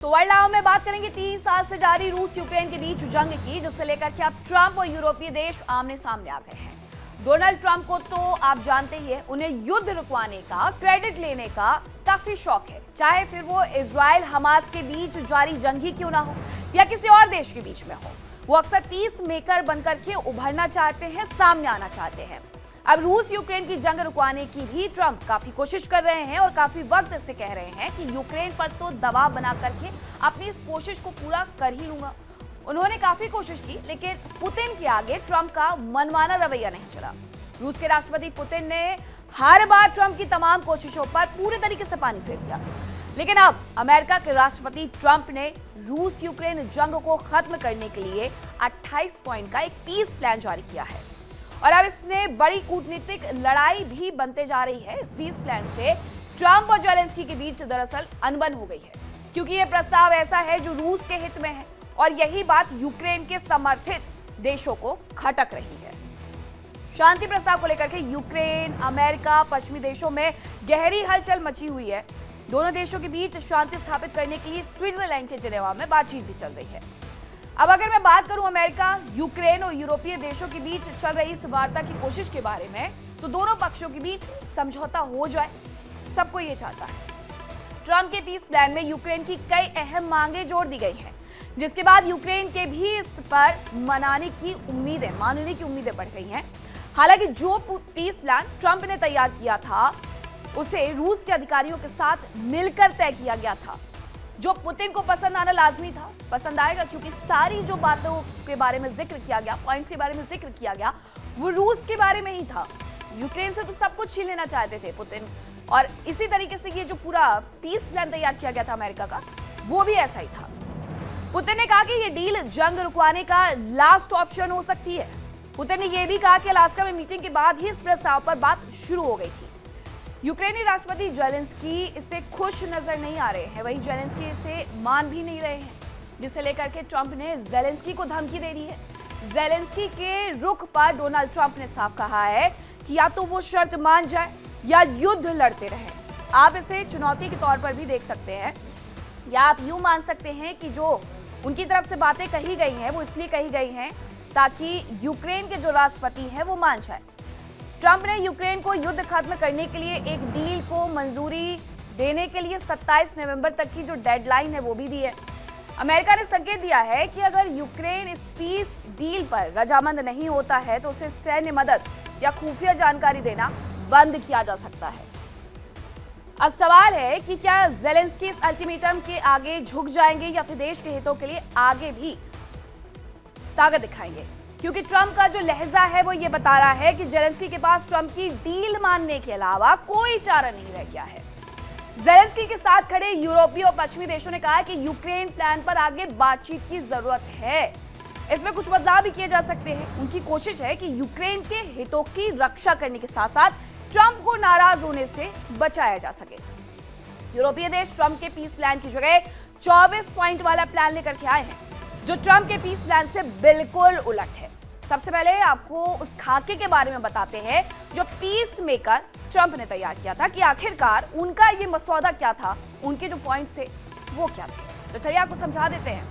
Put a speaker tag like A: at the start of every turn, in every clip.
A: तो world now में बात करेंगे 3 साल से जारी रूस यूक्रेन के बीच जंग की, जिससे लेकर के अब ट्रंप और यूरोपीय देश आमने सामने आ गए हैं। डोनाल्ड ट्रंप को तो आप जानते ही हैं, उन्हें युद्ध रुकवाने का, क्रेडिट लेने का काफी शौक है, चाहे फिर वो इजराइल हमास के बीच जारी जंग ही क्यों ना हो या किसी और देश के बीच में हो। वो अक्सर पीस मेकर बनकर के उभरना चाहते हैं, सामने आना चाहते हैं। अब रूस यूक्रेन की जंग रुकवाने की भी ट्रंप काफी कोशिश कर रहे हैं और काफी वक्त से कह रहे हैं कि यूक्रेन पर तो दबाव बना करके अपनी इस कोशिश को पूरा कर ही लूंगा। उन्होंने काफी कोशिश की, लेकिन पुतिन के आगे ट्रंप का मनमाना रवैया नहीं चला। रूस के राष्ट्रपति पुतिन ने हर बार ट्रंप की तमाम कोशिशों पर पूरे तरीके से पानी फेर दिया, लेकिन अब अमेरिका के राष्ट्रपति ट्रंप ने रूस यूक्रेन जंग को खत्म करने के लिए 28 पॉइंट का एक पीस प्लान जारी किया है और अब इसने बड़ी कूटनीतिक लड़ाई भी बनते जा रही है। इस पीस प्लान से ट्रंप और जेलेंस्की के बीच दरअसल अनबन हो गई है, क्योंकि यह प्रस्ताव ऐसा है जो रूस के हित में है और यही बात यूक्रेन के समर्थित देशों को खटक रही है। शांति प्रस्ताव को लेकर के यूक्रेन, अमेरिका, पश्चिमी देशों में गहरी हलचल मची हुई है। दोनों देशों के बीच शांति स्थापित करने के लिए स्विट्जरलैंड के जिनेवा में बातचीत भी चल रही है। अब अगर मैं बात करूं अमेरिका, यूक्रेन और यूरोपीय देशों के बीच चल रही इस वार्ता की कोशिश के बारे में, तो दोनों पक्षों के बीच समझौता हो जाए, सबको ये चाहता है। ट्रंप के पीस प्लान में यूक्रेन की कई अहम मांगे जोड़ दी गई हैं, जिसके बाद यूक्रेन के भी इस पर मानने की उम्मीदें बढ़ गई हैं। हालांकि जो पीस प्लान ट्रंप ने तैयार किया था, उसे रूस के अधिकारियों के साथ मिलकर तय किया गया था, जो पुतिन को पसंद आना लाजमी था। पसंद आएगा क्योंकि सारी जो बातों के बारे में जिक्र किया गया, पॉइंट्स के बारे में जिक्र किया गया, वो रूस के बारे में ही था। यूक्रेन से तो सब कुछ छीन लेना चाहते थे पुतिन, और इसी तरीके से ये जो पूरा पीस प्लान तैयार किया गया था अमेरिका का, वो भी ऐसा ही था। पुतिन ने कहा कि ये डील जंग रुकवाने का लास्ट ऑप्शन हो सकती है। पुतिन ने यह भी कहा कि अलास्का में मीटिंग के बाद ही इस प्रस्ताव पर बात शुरू हो गई थी। यूक्रेनी राष्ट्रपति जेलेंस्की इससे खुश नजर नहीं आ रहे हैं, वहीं जेलेंस्की इसे मान भी नहीं रहे हैं, जिसे लेकर के ट्रंप ने जेलेंस्की को धमकी दे दी है। जेलेंस्की के रुख पर डोनाल्ड ट्रंप ने साफ कहा है कि या तो वो शर्त मान जाए या युद्ध लड़ते रहें। आप इसे चुनौती के तौर पर भी देख सकते हैं, या आप यूं मान सकते हैं कि जो उनकी तरफ से बातें कही गई हैं, वो इसलिए कही गई हैं ताकि यूक्रेन के जो राष्ट्रपति हैं वो मान जाए। ट्रंप ने यूक्रेन को युद्ध खत्म करने के लिए एक डील को मंजूरी देने के लिए 27 नवंबर तक की जो डेडलाइन है वो भी दी है। अमेरिका ने संकेत दिया है कि अगर यूक्रेन इस पीस डील पर रजामंद नहीं होता है तो उसे सैन्य मदद या खुफिया जानकारी देना बंद किया जा सकता है। अब सवाल है कि क्या जेलेंस्की इस अल्टीमेटम के आगे झुक जाएंगे या फिर देश के हितों के लिए आगे भी ताकत दिखाएंगे, क्योंकि ट्रंप का जो लहजा है वो ये बता रहा है कि जेलेंस्की के पास ट्रंप की डील मानने के अलावा कोई चारा नहीं रह गया है। जेलेंस्की के साथ खड़े यूरोपीय और पश्चिमी देशों ने कहा है कि यूक्रेन प्लान पर आगे बातचीत की जरूरत है, इसमें कुछ बदलाव भी किए जा सकते हैं। उनकी कोशिश है कि यूक्रेन के हितों की रक्षा करने के साथ साथ ट्रंप को नाराज होने से बचाया जा सके। यूरोपीय देश ट्रंप के पीस प्लान की जगह 24 पॉइंट वाला प्लान लेकर के आए हैं, जो ट्रंप के पीस प्लान से बिल्कुल उलट है। सबसे पहले आपको उस खाके के बारे में बताते हैं जो पीस मेकर ट्रंप ने तैयार किया था, कि आखिरकार उनका ये मसौदा क्या था, उनके जो पॉइंट्स थे वो क्या थे। तो चलिए आपको समझा देते हैं।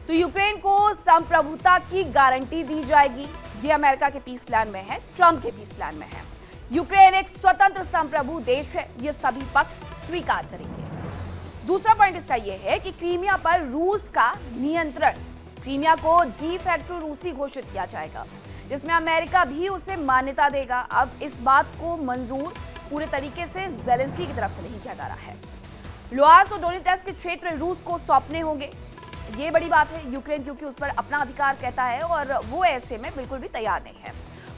A: तो यूक्रेन को संप्रभुता की गारंटी दी जाएगी, ये अमेरिका के पीस प्लान में है, ट्रंप के पीस प्लान में है। यूक्रेन एक स्वतंत्र संप्रभु देश है, ये सभी पक्ष स्वीकार करेंगे। दूसरा पॉइंट इसका यह है कि क्रीमिया पर रूस का नियंत्रण, क्रीमिया को डी फैक्टो रूसी घोषित किया जाएगा, जिसमें अमेरिका भी उसे मान्यता देगा। अब इस बात को मंजूर पूरे तरीके से जेलेंस्की की तरफ से नहीं किया जा रहा है। लुहांस्क और डोनेट्स्क के क्षेत्र रूस को सौंपने होंगे, ये बड़ी बात है। यूक्रेन क्योंकि उस पर अपना अधिकार कहता है और वो ऐसे में बिल्कुल भी तैयार नहीं है।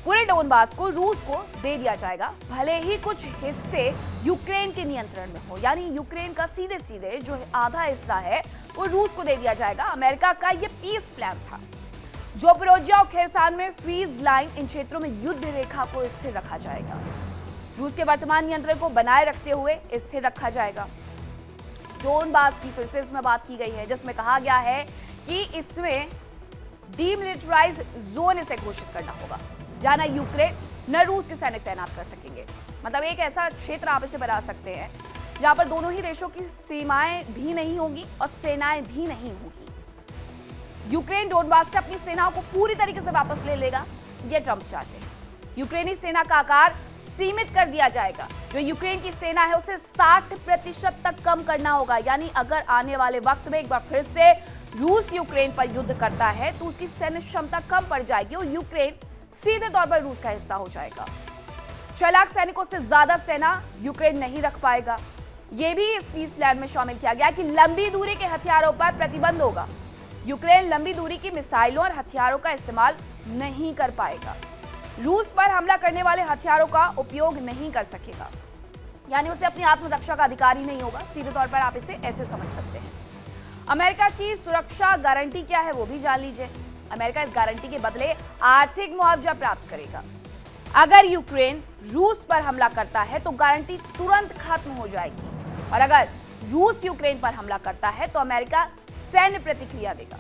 A: पूरे डोनबास को रूस को दे दिया जाएगा, भले ही कुछ हिस्से यूक्रेन के नियंत्रण में हो, यानी यूक्रेन का सीधे सीधे जो आधा हिस्सा है वो रूस को दे दिया जाएगा। अमेरिका का ये पीस प्लान था। ज़पोरिज़िया और खेरसान में फ्रीज लाइन, इन क्षेत्रों में युद्ध रेखा को स्थिर रखा जाएगा। रूस के वर्तमान नियंत्रण को बनाए रखते हुए स्थिर रखा जाएगा। डोनबास की फिर से इसमें बात की गई है, जिसमें कहा गया है कि इसमें डीमिलिटराइज्ड जोन इसे घोषित करना होगा, जहां न यूक्रेन न रूस के सैनिक तैनात कर सकेंगे। मतलब एक ऐसा क्षेत्र आप इसे बना सकते हैं जहां पर दोनों ही देशों की सीमाएं भी नहीं होगी और सेनाएं भी नहीं होगी। यूक्रेन डोनबास से अपनी सेनाओं को पूरी तरीके से वापस ले लेगा, ये ट्रंप चाहते हैं। यूक्रेनी सेना का आकार सीमित कर दिया जाएगा। जो यूक्रेन की सेना है उसे 60% तक कम करना होगा। यानी अगर आने वाले वक्त में एक बार फिर से रूस यूक्रेन पर युद्ध करता है तो उसकी सैन्य क्षमता कम पड़ जाएगी और यूक्रेन सीधे तौर पर रूस का हिस्सा हो जाएगा। 6 लाख सैनिकों से ज्यादा सेना यूक्रेन नहीं रख पाएगा। यह भी इस पीस प्लान में शामिल किया गया कि लंबी दूरी के हथियारों पर प्रतिबंध होगा। यूक्रेन लंबी दूरी की मिसाइलों और हथियारों का इस्तेमाल नहीं कर पाएगा। रूस पर हमला करने वाले हथियारों का उपयोग नहीं कर सकेगा, यानी उसे अपनी आत्मरक्षा का अधिकार ही नहीं होगा। सीधे तौर पर आप इसे ऐसे समझ सकते हैं। अमेरिका की सुरक्षा गारंटी क्या है वो भी जान लीजिए। अमेरिका इस गारंटी के बदले आर्थिक मुआवजा प्राप्त करेगा। अगर यूक्रेन रूस पर हमला करता है तो गारंटी तुरंत खत्म हो जाएगी, और अगर रूस यूक्रेन पर हमला करता है तो अमेरिका सैन्य प्रतिक्रिया देगा।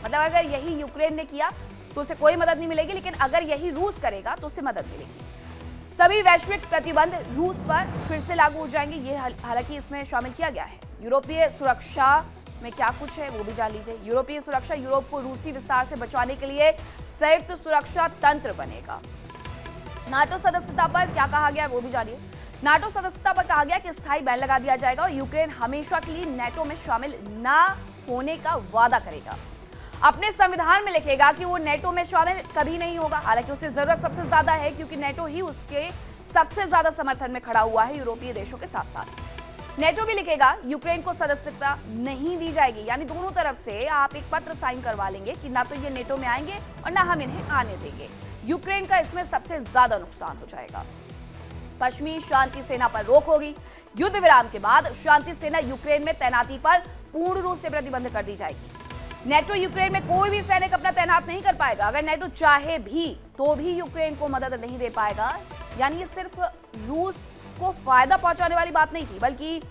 A: मतलब अगर यही यूक्रेन ने किया तो उसे कोई मदद नहीं मिलेगी, लेकिन अगर यही रूस करेगा तो उसे मदद मिलेगी। सभी वैश्विक प्रतिबंध रूस पर फिर से लागू हो जाएंगे। ये हालांकि इसमें शामिल किया गया है। यूरोपीय सुरक्षा में क्या कुछ है वो भी जान लीजिए। यूरोपीय सुरक्षा यूरोप को रूसी विस्तार से बचाने के लिए संयुक्त सुरक्षा तंत्र बनेगा। नाटो सदस्यता पर क्या कहा गया है वो भी जानिए। नाटो सदस्यता पर कहा गया कि स्थायी बैन लगा दिया जाएगा और यूक्रेन हमेशा के लिए नाटो में शामिल ना होने का वादा करेगा। अपने संविधान में लिखेगा कि वो नाटो में शामिल कभी नहीं होगा। हालांकि उसे जरूरत सबसे ज्यादा है क्योंकि नाटो ही उसके सबसे ज्यादा समर्थन में खड़ा हुआ है यूरोपीय देशों के साथ साथ। नाटो भी लिखेगा यूक्रेन को सदस्यता नहीं दी जाएगी, यानी दोनों तरफ से आप एक पत्र साइन करवा लेंगे कि ना तो ये नाटो में आएंगे और ना हम इन्हें आने देंगे। यूक्रेन का इसमें सबसे ज्यादा नुकसान हो जाएगा। पश्चिमी शांति सेना पर रोक होगी। युद्ध विराम के बाद शांति सेना यूक्रेन में तैनाती पर पूर्ण रूप से प्रतिबंध कर दी जाएगी। नाटो यूक्रेन में कोई भी सैनिक अपना तैनात नहीं कर पाएगा। अगर नाटो चाहे भी तो भी यूक्रेन को मदद नहीं दे पाएगा। यानी ये सिर्फ रूस को फायदा पहुंचाने वाली बात नहीं थी, बल्कि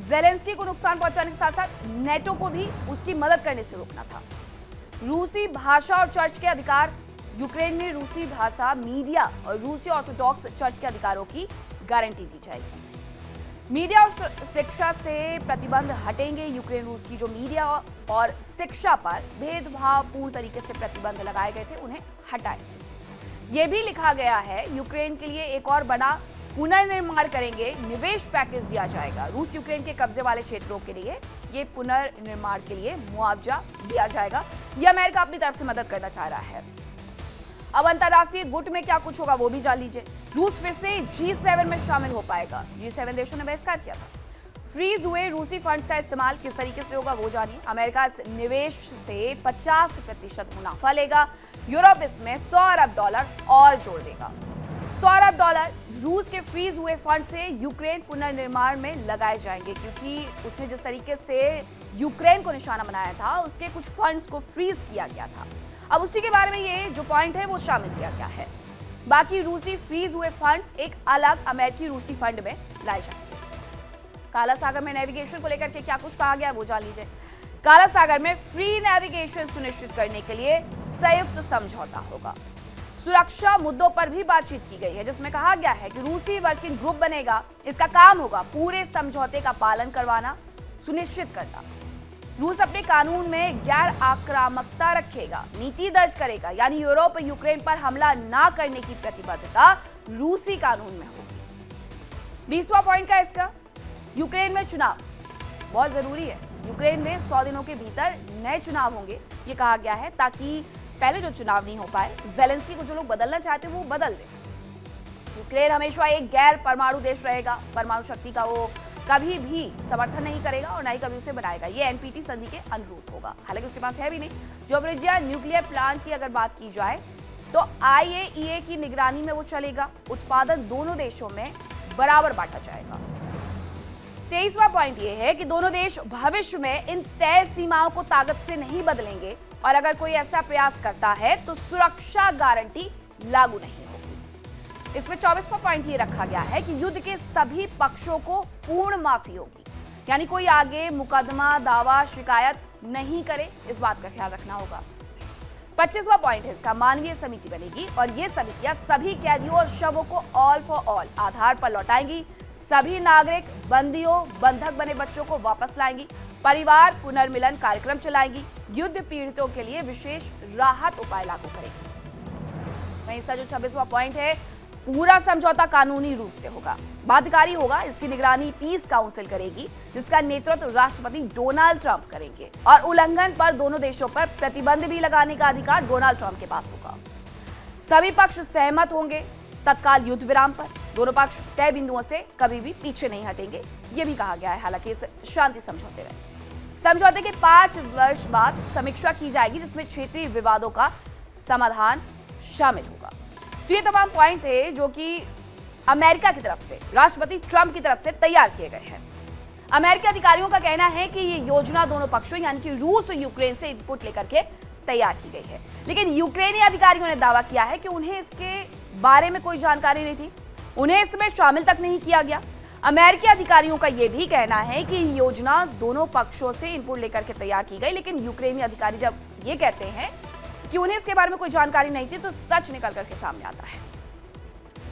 A: ज़ेलेंस्की को नुकसान पहुंचाने के साथ साथ नाटो को भी उसकी मदद करने से रोकना था। रूसी भाषा और चर्च के अधिकार। यूक्रेन में रूसी भाषा, मीडिया और रूसी ऑर्थोडॉक्स चर्च के अधिकारों की गारंटी दी जाएगी। मीडिया और शिक्षा से प्रतिबंध हटेंगे। यूक्रेन रूस की जो मीडिया और शिक्षा पर भेदभावपूर्ण तरीके से प्रतिबंध लगाए गए थे उन्हें हटाएंगे। यह भी लिखा गया है यूक्रेन के लिए एक और बड़ा पुनर्निर्माण करेंगे। निवेश पैकेज दिया जाएगा। रूस यूक्रेन के कब्जे वाले क्षेत्रों के लिए ये पुनर्निर्माण के लिए मुआवजा दिया जाएगा। यह अमेरिका अपनी तरफ से मदद करना चाह रहा है। अब अंतरराष्ट्रीय गुट में क्या कुछ होगा वो भी जान लीजिए। रूस फिर से G7 में शामिल हो पाएगा। G7 देशों ने बहिष्कार किया था। फ्रीज हुए रूसी फंड्स का इस्तेमाल किस तरीके से होगा वो जानिए। अमेरिका इस निवेश से 50% मुनाफा लेगा। यूरोप इसमें $100 अरब और जोड़ देगा। $100 अरब रूस के फ्रीज हुए फंड से यूक्रेन पुनर्निर्माण में लगाए जाएंगे, क्योंकि उसने जिस तरीके से यूक्रेन को निशाना बनाया था उसके कुछ फंड्स को फ्रीज किया गया था। अब उसी के बारे में ये जो पॉइंट है वो शामिल किया गया है। बाकी रूसी फ्रीज हुए फंड्स एक अलग अमेरिकी रूसी फंड में लाए जाएंगे। काला सागर में नेविगेशन को लेकर के क्या कुछ कहा गया वो जान लीजिए। काला सागर में फ्री नेविगेशन सुनिश्चित करने के लिए संयुक्त समझौता होगा। सुरक्षा मुद्दों पर भी बातचीत की गई है, जिसमें कहा गया है कि रूसी वर्किंग ग्रुप बनेगा। इसका काम होगा पूरे समझौते का पालन करवाना, सुनिश्चित करना। रूस अपने कानून में गैर आक्रामकता रखेगा, नीति दर्ज करेगा, यानी यूरोप और यूक्रेन पर हमला ना करने की प्रतिबद्धता रूसी कानून में होगी। 20वां पॉइंट का इसका, यूक्रेन में चुनाव बहुत जरूरी है। यूक्रेन में 100 दिनों के भीतर नए चुनाव होंगे, ये कहा गया है, ताकि पहले जो चुनाव नहीं हो पाए, ज़ेलेंस्की को जो लोग बदलना चाहते हैं वो बदल दें। यूक्रेन हमेशा एक गैर परमाणु देश रहेगा। परमाणु शक्ति का वो कभी भी समर्थन नहीं करेगा और ना ही कभी उसे बनाएगा। ये एनपीटी संधि के अनुरूप होगा। हालांकि उसके पास है भी नहीं। ज़पोरिज़िया न्यूक्लियर प्लांट की अगर बात की जाए तो IAEA की निगरानी में वो चलेगा। उत्पादन दोनों देशों में बराबर बांटा जाएगा। 23वां पॉइंट ये है कि दोनों देश भविष्य में इन तय सीमाओं को ताकत से नहीं बदलेंगे और अगर कोई ऐसा प्रयास करता है तो सुरक्षा गारंटी लागू नहीं होगी। इसमें 24वां पॉइंट ये रखा गया है कि युद्ध के सभी पक्षों को पूर्ण माफी होगी, यानी कोई आगे मुकदमा, दावा, शिकायत नहीं करे, इस बात का ख्याल रखना होगा। 25वां पॉइंट है इसका, मानवीय समिति बनेगी और ये समितियां सभी कैदियों और शवों को ऑल फॉर ऑल आधार पर लौटाएंगी। सभी नागरिक बंदियों बंधक बने बच्चों को वापस लाएंगी, परिवार पुनर्मिलन कार्यक्रम चलाएंगी, युद्ध पीड़ितों के लिए विशेष राहत उपाय लागू करेगी। वहीं इसका जो 26वां पॉइंट है, पूरा समझौता कानूनी रूप से होगा, बाध्यकारी होगा। इसकी निगरानी पीस काउंसिल करेगी, जिसका नेतृत्व राष्ट्रपति डोनाल्ड ट्रंप करेंगे और उल्लंघन पर दोनों देशों पर प्रतिबंध भी लगाने का अधिकार डोनाल्ड ट्रंप के पास होगा। सभी पक्ष सहमत होंगे तत्काल युद्ध विराम पर। दोनों पक्ष तय बिंदुओं से कभी भी पीछे नहीं हटेंगे, यह भी कहा गया है। हालांकि इस शांति समझौते में समझौते के 5 वर्ष बाद समीक्षा की जाएगी, जिसमें क्षेत्रीय विवादों का समाधान शामिल होगा। तो ये तमाम पॉइंट थे जो कि अमेरिका की तरफ से, राष्ट्रपति ट्रंप की तरफ से तैयार किए गए हैं। अमेरिकी अधिकारियों का कहना है कि ये योजना दोनों पक्षों यानी कि रूस और यूक्रेन से इनपुट लेकर के तैयार की गई है, लेकिन यूक्रेनी अधिकारियों ने दावा किया है कि उन्हें इसके बारे में कोई जानकारी नहीं थी, उन्हें इसमें शामिल तक नहीं किया गया। अमेरिकी अधिकारियों का यह भी कहना है कि योजना दोनों पक्षों से इनपुट लेकर के तैयार की गई, लेकिन यूक्रेनी अधिकारी जब ये कहते हैं कि उन्हें इसके बारे में कोई जानकारी नहीं थी, तो सच निकल करके सामने आता है।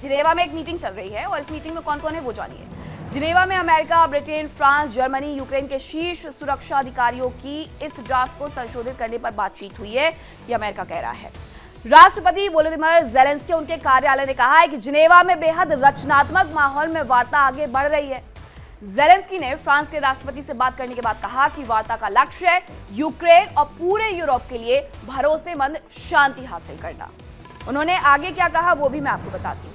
A: जिनेवा में एक मीटिंग चल रही है और इस मीटिंग में कौन कौन है वो जानिए। जिनेवा में America, Britain, France, Germany, Ukraine के शीर्ष सुरक्षा अधिकारियों की इस ड्राफ्ट को संशोधित करने पर बातचीत हुई है, ये अमेरिका कह रहा है। राष्ट्रपति वोलोदिमीर ज़ेलेंस्की उनके कार्यालय ने कहा है कि जिनेवा में बेहद रचनात्मक माहौल में वार्ता आगे बढ़ रही है। ज़ेलेंस्की ने फ्रांस के राष्ट्रपति से बात करने के बाद कहा कि वार्ता का लक्ष्य है यूक्रेन और पूरे यूरोप के लिए भरोसेमंद शांति हासिल करना। उन्होंने आगे क्या कहा वो भी मैं आपको बताती हूँ।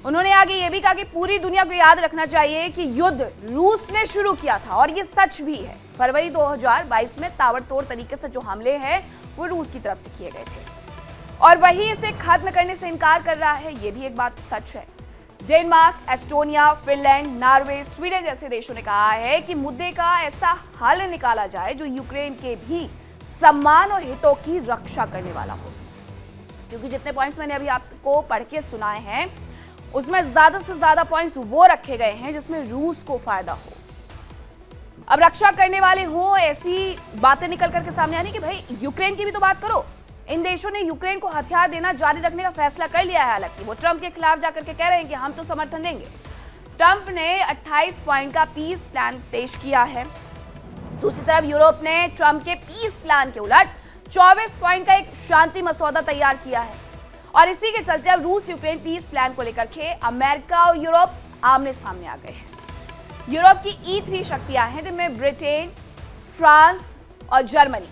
A: उन्होंने आगे ये भी कहा कि पूरी दुनिया को याद रखना चाहिए कि युद्ध रूस ने शुरू किया था और ये सच भी है। फरवरी 2022 में ताबड़तोड़ तरीके से जो हमले हैं वो रूस की तरफ से किए गए थे और वही इसे खत्म करने से इनकार कर रहा है, ये भी एक बात सच है। Denmark, Estonia, Finland, Norway, Sweden जैसे देशों ने कहा है कि मुद्दे का ऐसा हल निकाला जाए जो यूक्रेन के भी सम्मान और हितों की रक्षा करने वाला हो। क्योंकि जितने पॉइंट्स मैंने अभी आपको पढ़ के सुनाए हैं उसमें ज्यादा से ज्यादा पॉइंट्स वो रखे गए हैं जिसमें रूस को फायदा हो। अब रक्षा करने वाले हो, ऐसी बातें निकल करके सामने आनी कि भाई यूक्रेन की भी तो बात करो। इन देशों ने यूक्रेन को हथियार देना जारी रखने का फैसला कर लिया है। हालांकि वो ट्रंप के खिलाफ जाकर के कह रहे हैं कि हम तो समर्थन देंगे। ट्रंप ने 28 पॉइंट का पीस प्लान पेश किया है। दूसरी तरफ यूरोप ने ट्रंप के पीस प्लान के उलट 24 पॉइंट का एक शांति मसौदा तैयार किया है और इसी के चलते अब रूस यूक्रेन पीस प्लान को लेकर के अमेरिका और यूरोप आमने सामने आ गए हैं। यूरोप की E3 शक्तियां हैं जिनमें ब्रिटेन, फ्रांस और जर्मनी,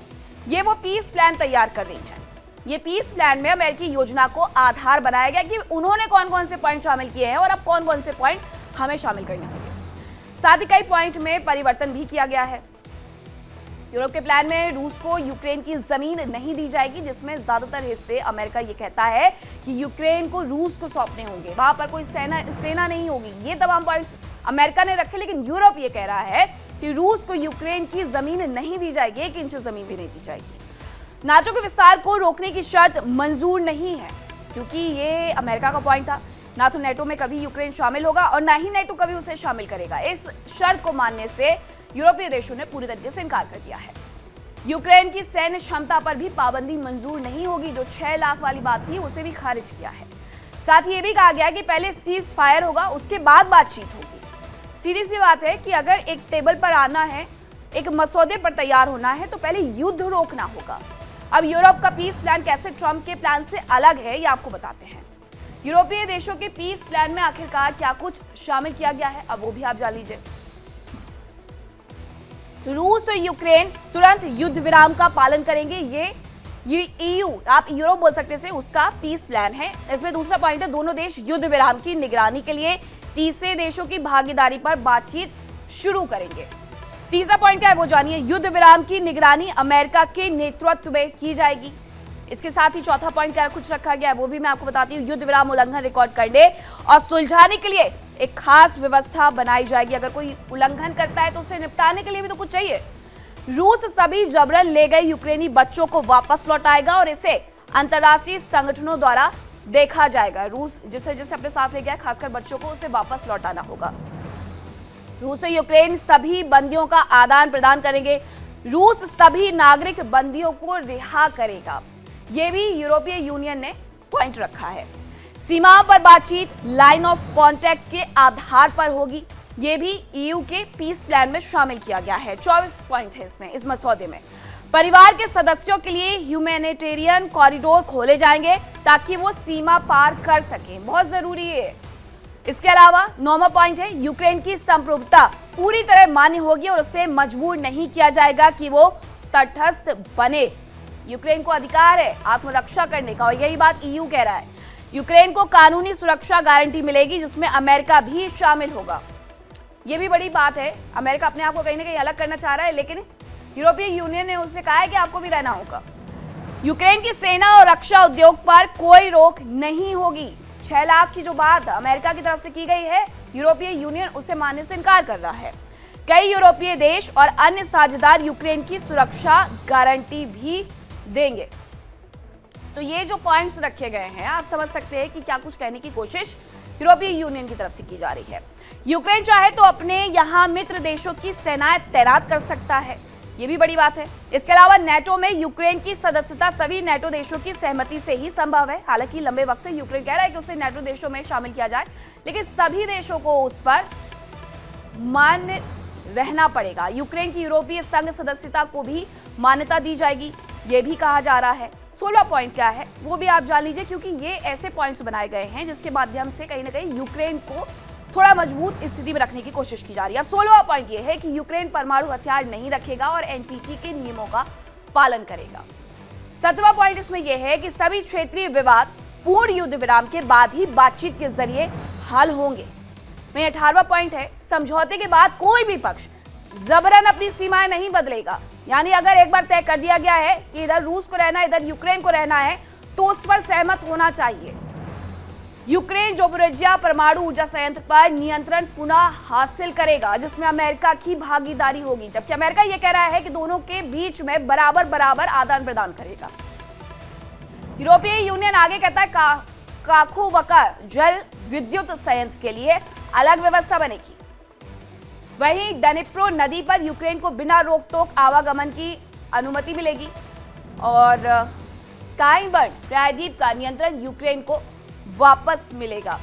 A: ये वो पीस प्लान तैयार कर रही हैं। ये पीस प्लान में अमेरिकी योजना को आधार बनाया गया कि उन्होंने कौन कौन से पॉइंट शामिल किए हैं और अब कौन कौन से पॉइंट हमें शामिल करने होंगे। साथ ही कई पॉइंट में परिवर्तन भी किया गया है। यूरोप के प्लान में रूस को यूक्रेन की जमीन नहीं दी जाएगी, जिसमें ज्यादातर हिस्से अमेरिका ये कहता है कि यूक्रेन को रूस को सौंपने होंगे, वहां पर कोई सेना नहीं होगी। ये तमाम पॉइंट्स अमेरिका ने रखे, लेकिन यूरोप ये कह रहा है कि रूस को यूक्रेन की जमीन नहीं दी जाएगी, 1 इंच जमीन भी नहीं दी जाएगी। नाटो के विस्तार को रोकने की शर्त मंजूर नहीं है, क्योंकि ये अमेरिका का पॉइंट था। ना तो नेटो में कभी यूक्रेन शामिल होगा और ना ही नेटो कभी उसे शामिल करेगा। इस शर्त को मानने से यूरोपीय देशों ने पूरी तरीके से इनकार कर दिया है। यूक्रेन की सैन्य क्षमता पर भी पाबंदी मंजूर नहीं होगी, जो 6 लाख वाली बात थी उसे भी खारिज किया है। साथ ही ये भी कहा गया कि पहले सीज फायर होगा, उसके बाद बातचीत होगी। सीधी सी बात है कि अगर एक टेबल पर आना है, एक मसौदे पर तैयार होना है, तो पहले युद्ध रोकना होगा। अब यूरोप का पीस प्लान कैसे ट्रंप के प्लान से अलग है, ये आपको बताते हैं। यूरोपीय देशों के पीस प्लान में आखिरकार क्या कुछ शामिल किया गया है, अब वो भी आप जान लीजिए। रूस और यूक्रेन तुरंत युद्ध विराम का पालन करेंगे, ये EU, आप यूरोप बोल सकते हैं, उसका पीस प्लान है। इसमें दूसरा पॉइंट है, दोनों देश युद्ध विराम की निगरानी के लिए तीसरे देशों की भागीदारी पर बातचीत शुरू करेंगे। तीसरा पॉइंट क्या है वो जानिए। युद्ध विराम की निगरानी अमेरिका के नेतृत्व में की जाएगी। इसके साथ ही चौथा पॉइंट क्या कुछ रखा गया है वो भी मैं आपको बताती हूँ। युद्ध विराम उल्लंघन रिकॉर्ड करने और सुलझाने के लिए एक खास व्यवस्था बनाई जाएगी। अगर कोई उल्लंघन करता है तो उसे निपटाने के लिए भी तो कुछ चाहिए। रूस सभी जबरन ले गए यूक्रेनी बच्चों को वापस लौटाएगा और इसे अंतर्राष्ट्रीय संगठनों द्वारा देखा जाएगा। रूस जिसे जिसे अपने साथ ले गया, खासकर बच्चों को, उसे वापस लौटाना होगा। रूस और यूक्रेन सभी बंदियों का आदान प्रदान करेंगे। रूस सभी नागरिक बंदियों को रिहा करेगा। यह भी यूरोपीय यूनियन ने पॉइंट रखा है। सीमाओं पर बातचीत लाइन ऑफ कांटेक्ट के आधार पर होगी। ये भी ईयू के पीस प्लान में शामिल किया गया है। 24 पॉइंट है इसमें, इस मसौदे में। परिवार के सदस्यों के लिए ह्यूमैनिटेरियन कॉरिडोर खोले जाएंगे ताकि वो सीमा पार कर सकें, बहुत जरूरी है। इसके अलावा 9वां पॉइंट है, यूक्रेन की संप्रभुता पूरी तरह मान्य होगी और उसे मजबूर नहीं किया जाएगा कि वो तटस्थ बने। यूक्रेन को अधिकार है आत्मरक्षा करने का, और यही बात ईयू कह रहा है। यूक्रेन को कानूनी सुरक्षा गारंटी मिलेगी जिसमें अमेरिका भी शामिल होगा। यह भी बड़ी बात है। अमेरिका अपने आप को कहीं ना कहीं अलग करना चाह रहा है, लेकिन यूरोपीय यूनियन ने उससे कहा है कि आपको भी रहना होगा। यूक्रेन की सेना और रक्षा उद्योग पर कोई रोक नहीं होगी। 6 लाख की जो बात अमेरिका की तरफ से की गई है, यूरोपीय यूनियन उसे मानने से इनकार कर रहा है। कई यूरोपीय देश और अन्य साझेदार यूक्रेन की सुरक्षा गारंटी भी देंगे। तो ये जो पॉइंट्स रखे गए हैं, आप समझ सकते हैं कि क्या कुछ कहने की कोशिश यूरोपीय यूनियन की तरफ से की जा रही है। यूक्रेन चाहे तो अपने यहां मित्र देशों की सेनाएं तैनात कर सकता है, ये भी बड़ी बात है। इसके अलावा नेटो में यूक्रेन की सदस्यता सभी नेटो देशों की सहमति से ही संभव है। हालांकि लंबे वक्त से यूक्रेन कह रहा है कि उसे नेटो देशों में शामिल किया जाए, लेकिन सभी देशों को उस पर मान्य रहना पड़ेगा। यूक्रेन की यूरोपीय संघ सदस्यता को भी मान्यता दी जाएगी, ये भी कहा जा रहा है। 16वां पॉइंट क्या है वो भी आप जान लीजिए, क्योंकि ये ऐसे पॉइंट्स बनाए गए हैं जिसके माध्यम से कहीं ना कहीं यूक्रेन को थोड़ा मजबूत स्थिति में रखने की कोशिश की जा रही है। 16वां पॉइंट ये है कि यूक्रेन परमाणु हथियार नहीं रखेगा और एनपीटी के नियमों का पालन करेगा। 17वां पॉइंट इसमें यह है कि सभी क्षेत्रीय विवाद पूर्ण युद्ध विराम के बाद ही बातचीत के जरिए हल होंगे। वहीं 18वां पॉइंट है, समझौते के बाद कोई भी पक्ष जबरन अपनी सीमाएं नहीं बदलेगा। यानी अगर एक बार तय कर दिया गया है कि इधर रूस को रहना है, इधर यूक्रेन को रहना है, तो उस पर सहमत होना चाहिए। यूक्रेन जोपोरिजिया परमाणु ऊर्जा संयंत्र पर नियंत्रण पुनः हासिल करेगा, जिसमें अमेरिका की भागीदारी होगी, जबकि अमेरिका यह कह रहा है कि दोनों के बीच में बराबर बराबर आदान प्रदान करेगा। यूरोपीय यूनियन आगे कहता है काखोवका जल विद्युत संयंत्र के लिए अलग व्यवस्था बनेगी। वहीं डनिप्रो नदी पर यूक्रेन को बिना रोक टोक आवागमन की अनुमति मिलेगी और काइनबर्न प्रायद्वीप का नियंत्रण यूक्रेन को वापस मिलेगा,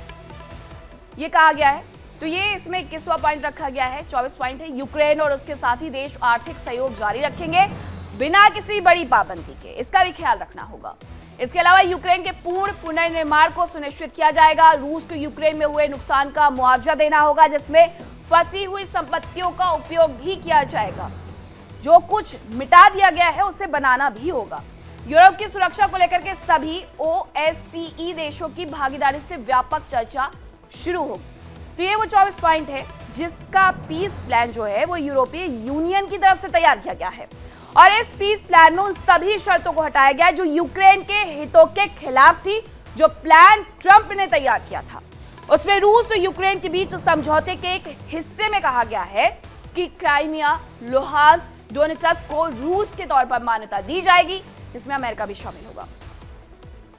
A: ये कहा गया है। तो ये इसमें 21वां पॉइंट रखा गया है। 24 पॉइंट है, यूक्रेन और उसके साथी देश आर्थिक सहयोग जारी रखेंगे बिना किसी बड़ी पाबंदी के, इसका भी ख्याल रखना होगा। इसके अलावा यूक्रेन के पूर्ण पुनर्निर्माण को सुनिश्चित किया जाएगा। रूस को यूक्रेन में हुए नुकसान का मुआवजा देना होगा, जिसमें फंसी हुई संपत्तियों का उपयोग भी किया जाएगा। जो कुछ मिटा दिया गया है उसे बनाना भी होगा। यूरोप की सुरक्षा को लेकर के सभी ओएससीई देशों की भागीदारी से व्यापक चर्चा शुरू होगी। तो ये वो 24 पॉइंट है जिसका पीस प्लान जो है वो यूरोपीय यूनियन की तरफ से तैयार किया गया है, और इस पीस प्लान में उन सभी शर्तों को हटाया गया जो यूक्रेन के हितों के खिलाफ थी। जो प्लान ट्रंप ने तैयार किया था उसमें रूस और यूक्रेन के बीच समझौते के एक हिस्से में कहा गया है कि क्राइमिया, लुहांस्क, डोनेट्स्क को रूस के तौर पर मान्यता दी जाएगी, जिसमें अमेरिका भी शामिल होगा।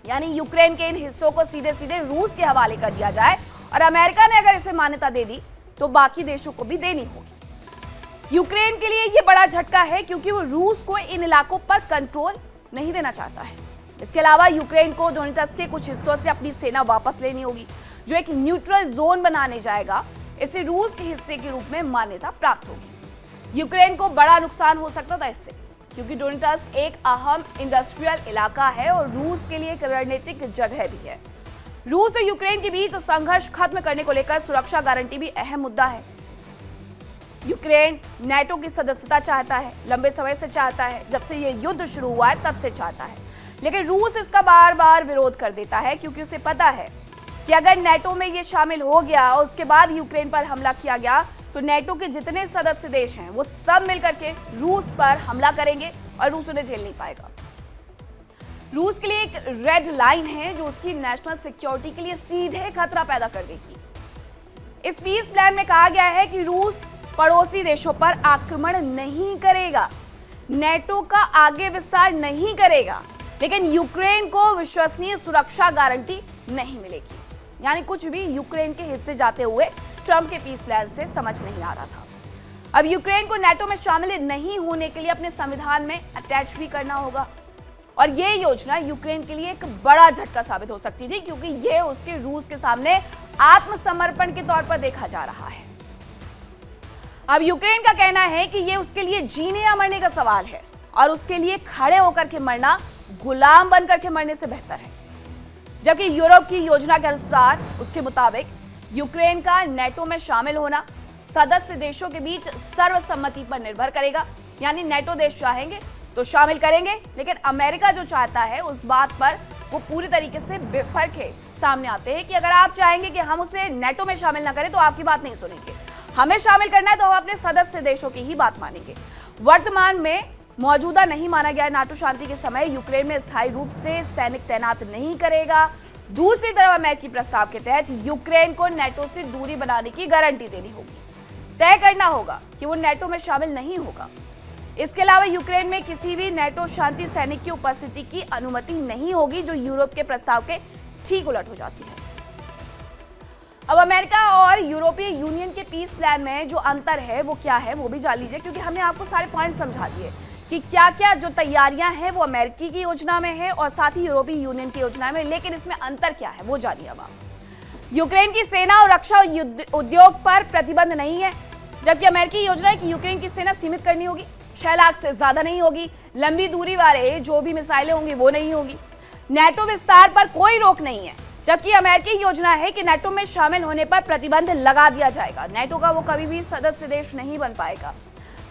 A: यानी यूक्रेन के इन हिस्सों को सीधे सीधे रूस के हवाले कर दिया जाए, और अमेरिका ने अगर इसे मान्यता दे दी तो बाकी देशों को भी देनी होगी। यूक्रेन के लिए यह बड़ा झटका है क्योंकि वो रूस को इन इलाकों पर कंट्रोल नहीं देना चाहता है। इसके अलावा यूक्रेन को डोनेट्स्क के कुछ हिस्सों से अपनी सेना वापस लेनी होगी, जो एक न्यूट्रल जोन बनाने जाएगा। इसे रूस के हिस्से के रूप में मान्यता प्राप्त होगी। यूक्रेन को बड़ा नुकसान हो सकता था इससे, क्योंकि डोनेट्स्क एक अहम इंडस्ट्रियल इलाका है और रूस के लिए एक रणनीतिक जगह भी है। रूस और यूक्रेन के बीच संघर्ष खत्म करने को लेकर सुरक्षा गारंटी भी अहम मुद्दा है। यूक्रेन नेटो की सदस्यता चाहता है, लंबे समय से चाहता है, जब से ये युद्ध शुरू हुआ है तब से चाहता है, लेकिन रूस इसका बार बार विरोध कर देता है, क्योंकि उसे पता है कि अगर नेटो में ये शामिल हो गया और उसके बाद यूक्रेन पर हमला किया गया तो नेटो के जितने सदस्य देश हैं वो सब मिलकर के रूस पर हमला करेंगे और रूस उन्हें झेल नहीं पाएगा। रूस के लिए एक रेड लाइन है जो उसकी नेशनल सिक्योरिटी के लिए सीधे खतरा पैदा कर देगी। इस पीस प्लान में कहा गया है कि रूस पड़ोसी देशों पर आक्रमण नहीं करेगा, नेटो का आगे विस्तार नहीं करेगा, लेकिन यूक्रेन को विश्वसनीय सुरक्षा गारंटी नहीं मिलेगी। यानी कुछ भी यूक्रेन के हिस्से जाते हुए ट्रंप के पीस प्लान से समझ नहीं आ रहा था। अब यूक्रेन को नेटो में शामिल नहीं होने के लिए अपने संविधान में अटैच भी करना होगा। और ये योजना यूक्रेन के लिए एक बड़ा झटका साबित हो सकती थी, क्योंकि ये उसके रूस के सामने आत्मसमर्पण के तौर पर देखा जा रहा है। अब यूक्रेन का कहना है कि ये उसके लिए जीने या मरने का सवाल है और उसके लिए खड़े होकर के मरना गुलाम बनकर के मरने से बेहतर है। जबकि यूरोप की योजना के अनुसार, उसके मुताबिक यूक्रेन का नेटो में शामिल होना सदस्य देशों के बीच सर्वसम्मति पर निर्भर करेगा। यानी नेटो देश चाहेंगे तो शामिल करेंगे, लेकिन अमेरिका जो चाहता है उस बात पर वो पूरी तरीके से बेफर्क सामने आते हैं कि अगर आप चाहेंगे कि हम उसे नेटो में शामिल ना करें तो आपकी बात नहीं सुनेंगे, हमें शामिल करना है तो हम अपने सदस्य देशों की ही बात मानेंगे। वर्तमान में मौजूदा नहीं माना गया नाटो शांति के समय यूक्रेन में स्थायी रूप से सैनिक तैनात नहीं करेगा। दूसरी तरफ अमेरिकी प्रस्ताव के तहत यूक्रेन को नेटो से दूरी बनाने की गारंटी देनी होगी, तय करना होगा कि वो नेटो में शामिल नहीं होगा। इसके अलावा यूक्रेन में किसी भी नेटो शांति सैनिक की उपस्थिति की अनुमति नहीं होगी, जो यूरोप के प्रस्ताव के ठीक उलट हो जाती है। अब अमेरिका और यूरोपीय यूनियन के पीस प्लान में जो अंतर है वो क्या है वो भी जान लीजिए, क्योंकि हमने आपको सारे पॉइंट समझा दिए कि क्या क्या जो तैयारियां हैं वो अमेरिकी की योजना में है और साथ ही यूरोपीय यूनियन की योजना में, लेकिन इसमें अंतर क्या है वो जानिए अब आप। यूक्रेन की सेना और रक्षा उद्योग पर प्रतिबंध नहीं है, जबकि अमेरिकी योजना है कि यूक्रेन की सेना सीमित करनी होगी, 6 लाख से ज्यादा नहीं होगी, लंबी दूरी वाले जो भी मिसाइलें होंगी वो नहीं होगी, नेटो विस्तार पर कोई रोक नहीं है। जबकि अमेरिकी योजना है कि नेटो में शामिल होने पर प्रतिबंध लगा दिया जाएगा, नेटो का वो कभी भी सदस्य देश नहीं बन पाएगा।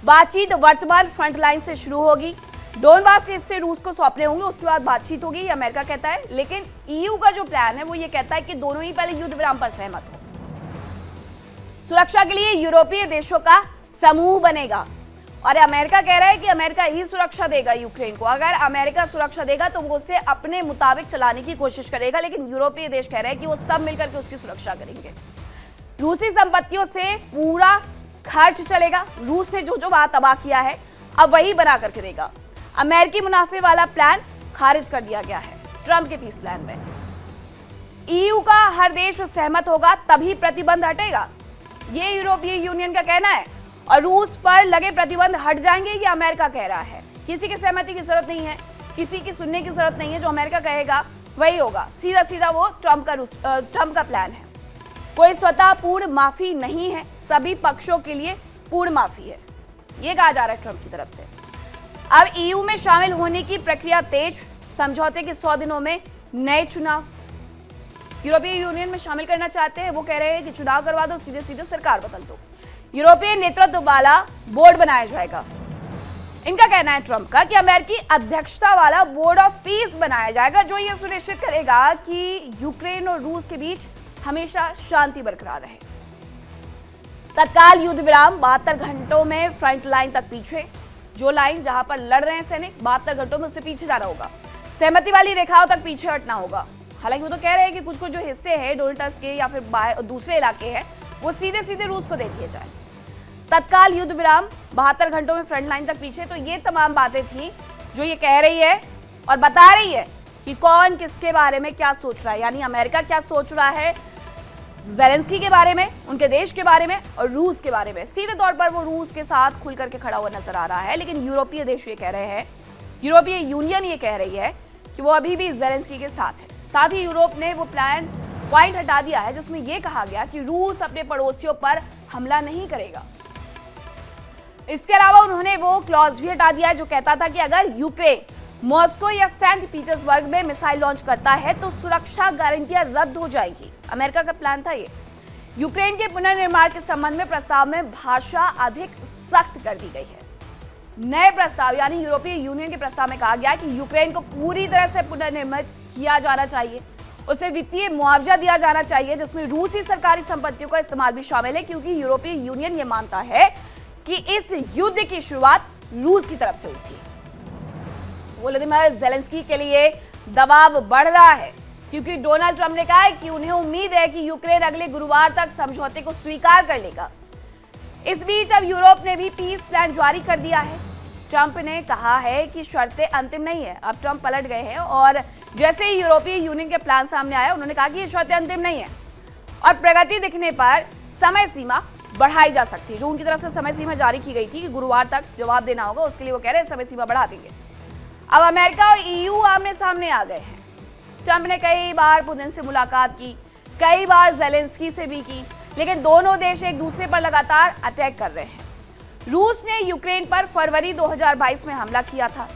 A: बातचीत वर्तमान फ्रंट लाइन से शुरू होगी, डोनबास के हिस्से रूस को सौंपने होंगे, उसके बाद बातचीत होगी, ये अमेरिका कहता है। लेकिन ईयू का जो प्लान है वो ये कहता है कि दोनों ही पहले युद्ध विराम पर सहमत हो। सुरक्षा के लिए यूरोपीय देशों का समूह बनेगा और अमेरिका कह रहा है कि अमेरिका ही सुरक्षा देगा यूक्रेन को। अगर अमेरिका सुरक्षा देगा तो वो उसे अपने मुताबिक चलाने की कोशिश करेगा, लेकिन यूरोपीय देश कह रहे हैं कि वो सब मिलकर के उसकी सुरक्षा करेंगे। रूसी संपत्तियों से पूरा खर्च चलेगा, रूस ने जो जो बात तबाह किया है अब वही बना करके देगा। अमेरिकी मुनाफे वाला प्लान खारिज कर दिया गया है ट्रंप के पीस प्लान में। ईयू का हर देश सहमत होगा तभी प्रतिबंध हटेगा, ये यूरोपीय यूनियन का कहना है। और रूस पर लगे प्रतिबंध हट जाएंगे, ये अमेरिका कह रहा है। किसी की सहमति की जरूरत नहीं है, किसी की सुनने की जरूरत नहीं है, जो अमेरिका कहेगा वही होगा, सीधा सीधा वो ट्रंप का प्लान है। कोई स्वतः पूर्ण माफी नहीं है, सभी पक्षों के लिए पूर्ण माफी है, ये कहा जा रहा है ट्रंप की तरफ से। अब ईयू में शामिल होने की प्रक्रिया तेज, समझौते के 100 दिनों में नए चुनाव। यूरोपीय यूनियन में शामिल करना चाहते हैं, वो कह रहे हैं कि चुनाव करवा दो, सीधे सीधे सरकार बदल दो, यूरोपीय नेतृत्व वाला बोर्ड बनाया जाएगा। इनका कहना है ट्रंप का कि अमेरिकी अध्यक्षता वाला बोर्ड ऑफ पीस बनाया जाएगा, जो यह सुनिश्चित करेगा कि यूक्रेन और रूस के बीच हमेशा शांति बरकरार रहे। तत्काल युद्ध विराम, 72 घंटों में फ्रंट लाइन तक पीछे, जो लाइन जहां पर लड़ रहे हैं सैनिक 72 घंटों में उससे पीछे जाना होगा, सहमति वाली रेखाओं तक पीछे हटना होगा। हालांकि वो तो कह रहे हैं कि कुछ कुछ जो हिस्से हैं डोनाल्ड टस्क के या फिर दूसरे इलाके हैं वो सीधे सीधे रूस को दे दिए जाए। तत्काल युद्ध विराम, 72 घंटों में फ्रंट लाइन तक पीछे। तो ये तमाम बातें थी जो ये कह रही है और बता रही है कि कौन किसके बारे में क्या सोच रहा है, यानी अमेरिका क्या सोच रहा है ज़ेलेंस्की के बारे में, उनके देश के बारे में और रूस के बारे में। सीधे तौर पर वो रूस के साथ खुल करके खड़ा हुआ नजर आ रहा है, लेकिन यूरोपीय देश ये कह रहे हैं, यूरोपीय यूनियन ये कह रही है कि वो अभी भी ज़ेलेंस्की के साथ है। साथ ही यूरोप ने वो प्लान पॉइंट हटा दिया है जिसमें यह कहा गया कि रूस अपने पड़ोसियों पर हमला नहीं करेगा। इसके अलावा उन्होंने वो क्लॉज भी हटा दिया जो कहता था कि अगर यूक्रेन मॉस्को या सेंट पीटर्सबर्ग में मिसाइल लॉन्च करता है तो सुरक्षा गारंटियां रद्द हो जाएगी। अमेरिका का प्लान था ये। यूक्रेन के पुनर्निर्माण के संबंध में प्रस्ताव में भाषा अधिक सख्त कर दी गई है। नए प्रस्ताव यानी यूरोपीय यूनियन के प्रस्ताव में कहा गया कि यूक्रेन को पूरी तरह से पुनर्निर्मित किया जाना चाहिए, उसे वित्तीय मुआवजा दिया जाना चाहिए जिसमें रूसी सरकारी संपत्तियों का इस्तेमाल भी शामिल है, क्योंकि यूरोपीय यूनियन ये मानता है कि इस युद्ध की शुरुआत रूस की तरफ से हुई थी। वोलोदिमीर ज़ेलेंस्की के लिए दबाव बढ़ रहा है क्योंकि डोनाल्ड ट्रंप ने कहा है कि उन्हें उम्मीद है कि यूक्रेन अगले गुरुवार तक समझौते को स्वीकार कर लेगा। इस बीच अब यूरोप ने भी पीस प्लान जारी कर दिया है। ट्रंप ने कहा है कि शर्तें अंतिम नहीं है। अब ट्रंप पलट गए हैं और जैसे ही यूरोपीय यूनियन के प्लान सामने आया उन्होंने कहा कि ये शर्तें अंतिम नहीं है और प्रगति दिखने पर समय सीमा बढ़ाई जा सकती है। जो उनकी तरफ से समय सीमा जारी की गई थी कि गुरुवार तक जवाब देना होगा, उसके लिए वो कह रहे हैं समय सीमा बढ़ा देंगे। अब अमेरिका और ईयू आमने सामने आ गए हैं। ट्रंप ने कई बार पुतिन से मुलाकात की, कई बार ज़ेलेंस्की से भी की, लेकिन दोनों देश एक दूसरे पर लगातार अटैक कर रहे हैं। रूस ने यूक्रेन पर फरवरी 2022 में हमला किया था।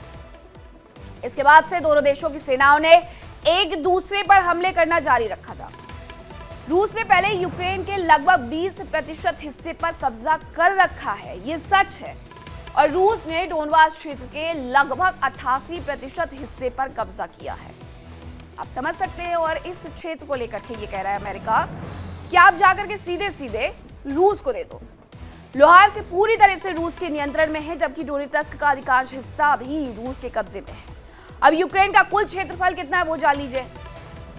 A: इसके बाद से दोनों देशों की सेनाओं ने एक दूसरे पर हमले करना जारी रखा था। रूस ने पहले यूक्रेन के लगभग 20% हिस्से पर कब्जा कर रखा है, ये सच है। और रूस ने डोनबास क्षेत्र के लगभग 88% हिस्से पर कब्जा किया है। आप समझ सकते हैं। और इस क्षेत्र को लेकर के ये कह रहा है अमेरिका कि आप जाकर के सीधे सीधे रूस को दे दो। लुहांस्क पूरी तरह से रूस के नियंत्रण में है, जबकि डोनेट्स्क का अधिकांश हिस्सा भी रूस के कब्जे में है। अब यूक्रेन का कुल क्षेत्रफल कितना है वो जान लीजिए,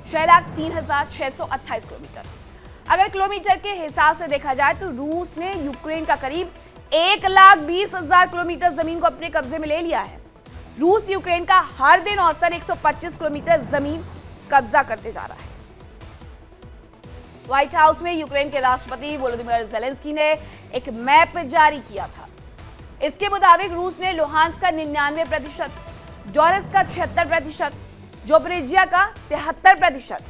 A: 6,03,628 किलोमीटर। अगर किलोमीटर के हिसाब से देखा जाए तो रूस ने यूक्रेन का करीब 1,20,000 किलोमीटर जमीन को अपने कब्जे में ले लिया है। रूस यूक्रेन का हर दिन औसतन 125 किलोमीटर जमीन कब्जा करते जा रहा है। व्हाइट हाउस में यूक्रेन के राष्ट्रपति वोलोदिमीर ज़ेलेंस्की ने एक मैप जारी किया था। इसके मुताबिक रूस ने लुहांस्क का 99%, डोनेट्स्क का 76%, ज़पोरिजिया का 73%,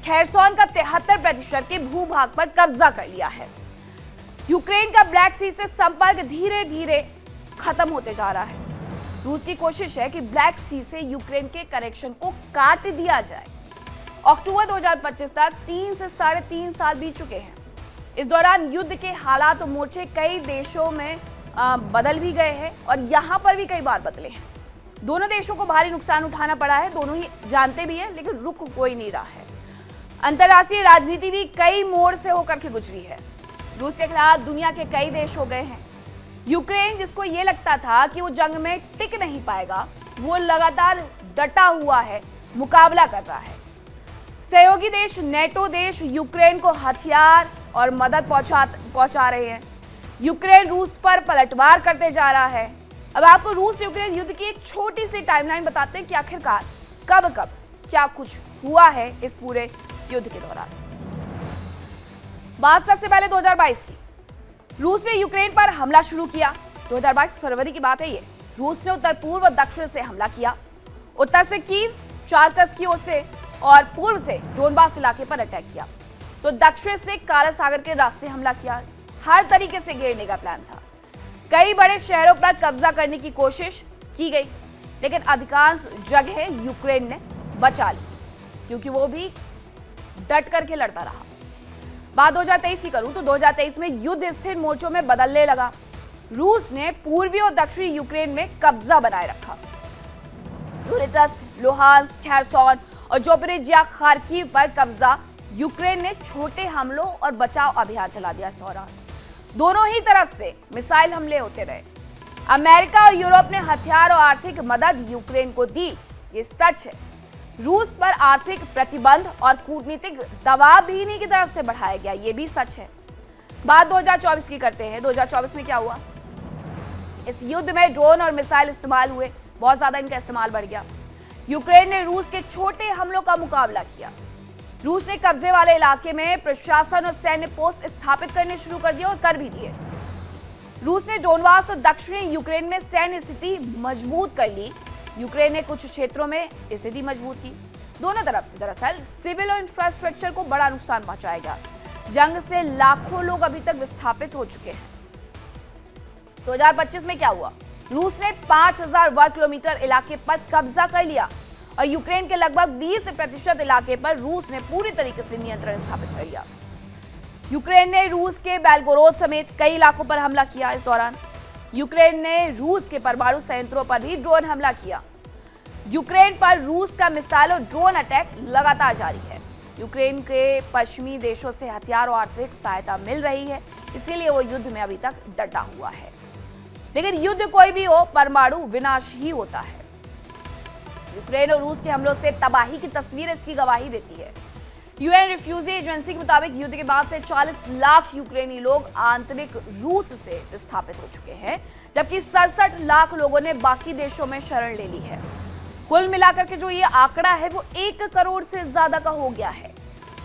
A: खेरसोन का 73% के भूभाग पर कब्जा कर लिया है। यूक्रेन का ब्लैक सी से संपर्क धीरे धीरे खत्म होते जा रहा है। रूस की कोशिश है कि ब्लैक सी से यूक्रेन के कनेक्शन को काट दिया जाए। अक्टूबर 2025 तक 3 से 3.5 साल बीत चुके हैं। इस दौरान युद्ध के हालात और मोर्चे कई देशों में बदल भी गए हैं और यहाँ पर भी कई बार बदले हैं। दोनों देशों को भारी नुकसान उठाना पड़ा है, दोनों ही जानते भी हैं, लेकिन रुक कोई नहीं रहा है। अंतर्राष्ट्रीय राजनीति भी कई मोड़ से होकर के गुजरी है। रूस के खिलाफ दुनिया के कई देश हो गए हैं। यूक्रेन, जिसको ये लगता था कि वो जंग में टिक नहीं पाएगा, वो लगातार डटा हुआ है, मुकाबला कर रहा है। सहयोगी देश, नेटो देश यूक्रेन को हथियार और मदद पहुंचा रहे हैं। यूक्रेन रूस पर पलटवार करते जा रहा है। अब आपको रूस यूक्रेन युद्ध की एक छोटी सी टाइमलाइन बताते हैं कि आखिरकार कब कब क्या कुछ हुआ है इस पूरे युद्ध के दौरान। बात सबसे पहले 2022 की। रूस ने यूक्रेन पर हमला शुरू किया। 2022 फरवरी की बात है ये। रूस ने उत्तर पूर्व और दक्षिण से हमला किया। उत्तर से कीव, चारकस की ओर से और पूर्व से डोनबास इलाके पर अटैक किया। तो दक्षिण से काला सागर के रास्ते हमला किया। हर तरीके से घेरने का प्लान था। कई बड़े शहरों पर कब्जा करने की कोशिश की गई, लेकिन अधिकांश जगह यूक्रेन ने बचा ली, क्योंकि वो भी डट करके लड़ता रहा। बात 2023 की करूं तो 2023 में युद्ध स्थिर मोर्चों में बदलने लगा। रूस ने पूर्वी और दक्षिणी यूक्रेन में कब्जा बनाए रखा। डोनेट्स्क, लुहांस्क, खेरसोन और ज़पोरिजिया, खार्किव पर कब्जा यूक्रेन ने छोटे हमलों और बचाव अभियान चला दिया। इस दौरान दोनों ही तरफ से मिसाइल हमले होते रहे। अमेरिका और यूरोप ने हथियार और आर्थिक मदद यूक्रेन को दी, ये सच है। रूस पर आर्थिक प्रतिबंध और कूटनीतिक दबाव भी इन्हीं की तरफ से बढ़ाया गया, ये भी सच है। बात 2024 की करते हैं। 2024 में क्या हुआ? इस युद्ध में ड्रोन और मिसाइल इस्तेमाल हुए, बहुत ज्यादा इनका इस्तेमाल बढ़ गया। यूक्रेन ने रूस के छोटे हमलों का मुकाबला किया। रूस ने कब्जे वाले इलाके में प्रशासन और सैन्य पोस्ट स्थापित करने शुरू कर दिए और कर भी दिए। रूस ने डोनबास और दक्षिणी यूक्रेन में सैन्य स्थिति मजबूत कर ली। यूक्रेन ने कुछ क्षेत्रों में स्थिति मजबूत की। दोनों तरफ से दरअसल सिविल और इंफ्रास्ट्रक्चर को बड़ा नुकसान पहुंचाया गया। जंग से लाखों लोग अभी तक विस्थापित हो चुके हैं। 2025 में क्या हुआ? रूस ने 5,000 वर्ग किलोमीटर इलाके पर कब्जा कर लिया और यूक्रेन के लगभग 20% इलाके पर रूस ने पूरी तरीके से नियंत्रण स्थापित कर लिया। यूक्रेन ने रूस के बेलगोरोद समेत कई इलाकों पर हमला किया। इस दौरान यूक्रेन ने रूस के परमाणु संयंत्रों पर भी ड्रोन हमला किया। यूक्रेन पर रूस का मिसाइल और ड्रोन अटैक लगातार जारी है। यूक्रेन के पश्चिमी देशों से हथियार और आर्थिक सहायता मिल रही है, इसीलिए वो युद्ध में अभी तक डटा हुआ है। लेकिन युद्ध कोई भी हो, परमाणु विनाश ही होता है। यूक्रेन और रूस के हमलों से तबाही की तस्वीर इसकी गवाही देती है। यूएन रिफ्यूजी एजेंसी के मुताबिक युद्ध के बाद से 40 लाख यूक्रेनी लोग आंतरिक रूस से विस्थापित हो चुके हैं, जबकि 67 लाख लोगों ने बाकी देशों में शरण ले ली है। कुल मिलाकर के जो ये आंकड़ा है वो 1 करोड़ से ज्यादा का हो गया है।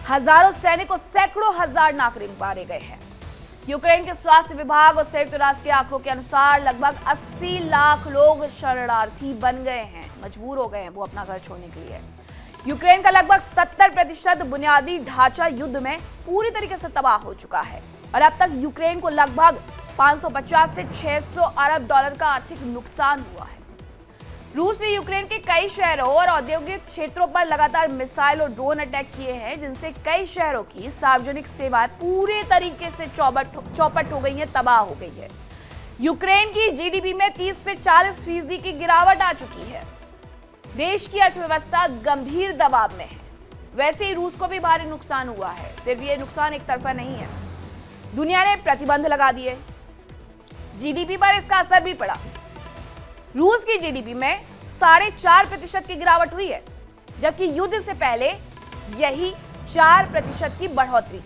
A: हजारों सैनिक और सैकड़ों हजार नागरिक मारे गए हैं। यूक्रेन के स्वास्थ्य विभाग और संयुक्त राष्ट्र के आंकड़ों के अनुसार लगभग 80 लाख लोग शरणार्थी बन गए हैं। मजबूर हो गए हैं वो अपना घर छोड़ने के लिए। यूक्रेन का लगभग 70% बुनियादी ढांचा युद्ध में पूरी तरीके से तबाह हो चुका है और अब तक यूक्रेन को लगभग 550 से 600 अरब डॉलर का आर्थिक नुकसान हुआ है। रूस ने यूक्रेन के कई शहरों और औद्योगिक क्षेत्रों पर लगातार मिसाइल और ड्रोन अटैक किए हैं, जिनसे कई शहरों की सार्वजनिक सेवाएं पूरे तरीके से चौपट हो गई हैं, तबाह हो गई है। यूक्रेन की जीडीपी में 30 से 40% की गिरावट आ चुकी है। देश की अर्थव्यवस्था गंभीर दबाव में है। वैसे ही रूस को भी भारी नुकसान हुआ है। सिर्फ ये नुकसान एक तरफा नहीं है, दुनिया ने प्रतिबंध लगा दिए, जीडीपी पर इसका असर भी पड़ा। रूस की जीडीपी में 4.5% की गिरावट हुई है, जबकि युद्ध से पहले यही 4% की बढ़ोतरी।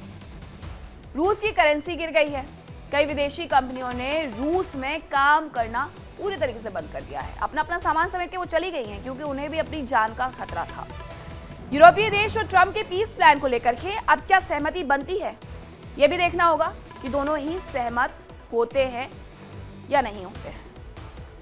A: रूस की करेंसी गिर गई है। कई विदेशी कंपनियों ने रूस में काम करना पूरी तरीके से बंद कर दिया है। अपना सामान समेट के वो चली गई हैं, क्योंकि उन्हें भी अपनी जान का खतरा था। यूरोपीय देश और ट्रंप के पीस प्लान को लेकर के अब क्या सहमति बनती है, यह भी देखना होगा कि दोनों ही सहमत होते हैं या नहीं होते हैं।